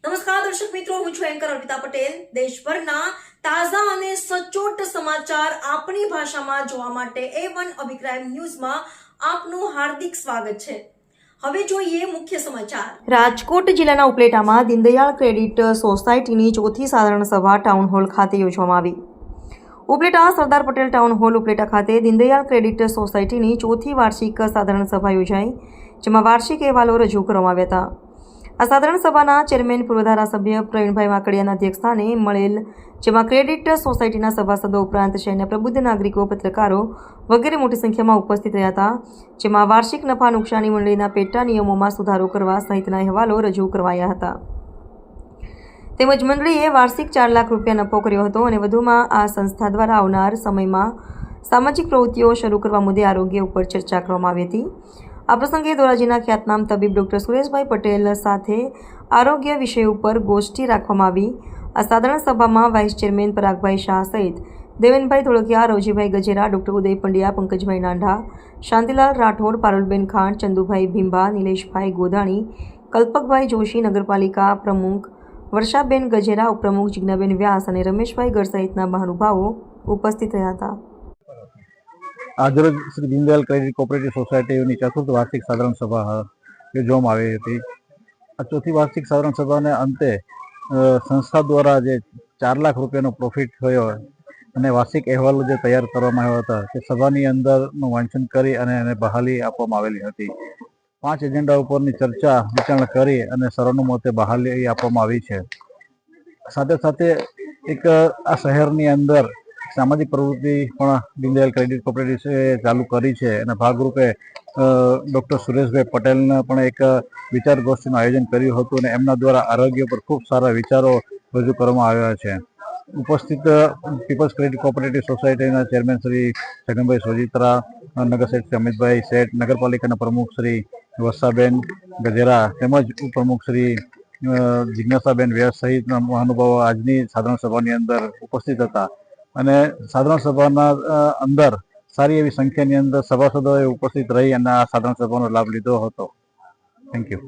નમસ્કાર દર્શક મિત્રો, હું છું એન્કર અર્પિતા પટેલ। દેશભરના તાજા અને સચોટ સમાચાર આપણી ભાષામાં જોવા માટે A1 અભિપ્રાય ન્યૂઝમાં આપનું હાર્દિક સ્વાગત છે। હવે જોઈએ મુખ્ય સમાચાર। રાજકોટ જિલ્લાના ઉપલેટામાં દીનદયાળ ક્રેડિટ સોસાયટીની ચોથી સાધારણ સભા ટાઉન હોલ ખાતે યોજવામાં આવી। ઉપલેટા સરદાર પટેલ ટાઉન હોલ ઉપલેટા ખાતે દીનદયાળ ક્રેડિટ સોસાયટીની ચોથી વાર્ષિક સાધારણ સભા યોજાઈ, જેમાં વાર્ષિક અહેવાલો રજૂ કરવામાં આવ્યા હતા। આ સાધારણ સભાના ચેરમેન પૂર્વ ધારાસભ્ય પ્રવીણભાઈ વાકડિયાના અધ્યક્ષસ્થાને મળેલ, જેમાં ક્રેડિટ સોસાયટીના સભાસદો ઉપરાંત શહેરના પ્રબુદ્ધ નાગરિકો, પત્રકારો વગેરે મોટી સંખ્યામાં ઉપસ્થિત રહ્યા હતા। જેમાં વાર્ષિક નફા નુકસાની મંડળીના પેટા નિયમોમાં સુધારો કરવા સહિતના અહેવાલો રજૂ કરવાયા હતા। તેમજ મંડળીએ વાર્ષિક 4 લાખ રૂપિયા નફો કર્યો હતો અને વધુમાં આ સંસ્થા દ્વારા આવનાર સમયમાં સામાજિક પ્રવૃત્તિઓ શરૂ કરવા મુદ્દે આરોગ્ય ઉપર ચર્ચા કરવામાં આવી હતી। આ પ્રસંગે ધોરાજીના ખ્યાતનામ તબીબ ડૉક્ટર સુરેશભાઈ પટેલ સાથે આરોગ્ય વિષય ઉપર ગોષ્ઠી રાખવામાં આવી। આ સાધારણ સભામાં વાઇસ ચેરમેન પરાગભાઈ શાહ સહિત દેવેનભાઈ ધોળકિયા, રોજીભાઈ ગજેરા, ડૉક્ટર ઉદય પંડ્યા, પંકજભાઈ નાંઢા, શાંતિલાલ રાઠોડ, પારુલબેન ખાંડ, ચંદુભાઈ ભીંબા, નિલેશભાઈ ગોધાણી, કલ્પકભાઈ જોશી, નગરપાલિકા પ્રમુખ વર્ષાબેન ગજેરા, ઉપપ્રમુખ જિજ્ઞાબેન વ્યાસ અને રમેશભાઈ ગઢ સહિતના મહાનુભાવો ઉપસ્થિત રહ્યા હતા। આજરોજ શ્રી દીનદયાળ ક્રેડિટ કોઓપરેટિવ સોસાયટીની ચતુર્થ વાર્ષિક સાધારણ સભા યોજવામાં આવી હતી। આ ચોથી વાર્ષિક સાધારણ સભાને અંતે સંસ્થા દ્વારા જે 4 લાખ રૂપિયાનો પ્રોફિટ થયો અને વાર્ષિક અહેવાલો જે તૈયાર કરવામાં આવ્યા હતા તે સભાની અંદરનું વાંચન કરી અને એને બહાલી આપવામાં આવેલી હતી। 5 એજન્ડા ઉપરની ચર્ચા વિચારણા કરી અને સર્વાનુમતે બહાલી આપવામાં આવી છે। સાથે સાથે એક આ શહેરની અંદર સામાજિક પ્રવૃત્તિ પણ દીનદયાળ ક્રેડિટ કોઓપરેટિવ ચાલુ કરી છે અને ભાગરૂપે ડૉક્ટર સુરેશભાઈ પટેલને પણ એક વિચાર ગોષ્ઠીનું આયોજન કર્યું હતું અને એમના દ્વારા આરોગ્ય પર ખૂબ સારા વિચારો રજૂ કરવામાં આવ્યા છે। ઉપસ્થિત પીપલ્સ ક્રેડિટ કોઓપરેટિવ સોસાયટીના ચેરમેન શ્રી છગનભાઈ સોજિત્રા, નગર શેઠ શ્રી અમિતભાઈ શેઠ, નગરપાલિકાના પ્રમુખ શ્રી વર્ષાબેન ગજેરા તેમજ ઉપપ્રમુખ શ્રી જિજ્ઞાસાબેન વ્યાસ સહિતના મહાનુભાવો આજની સાધારણ સભાની અંદર ઉપસ્થિત હતા અને સાધારણ સભાના અંદર સારી એવી સંખ્યાની અંદર સભાસદોએ ઉપસ્થિત રહી અને આ સાધારણ સભાનો લાભ લીધો હતો। Thank you.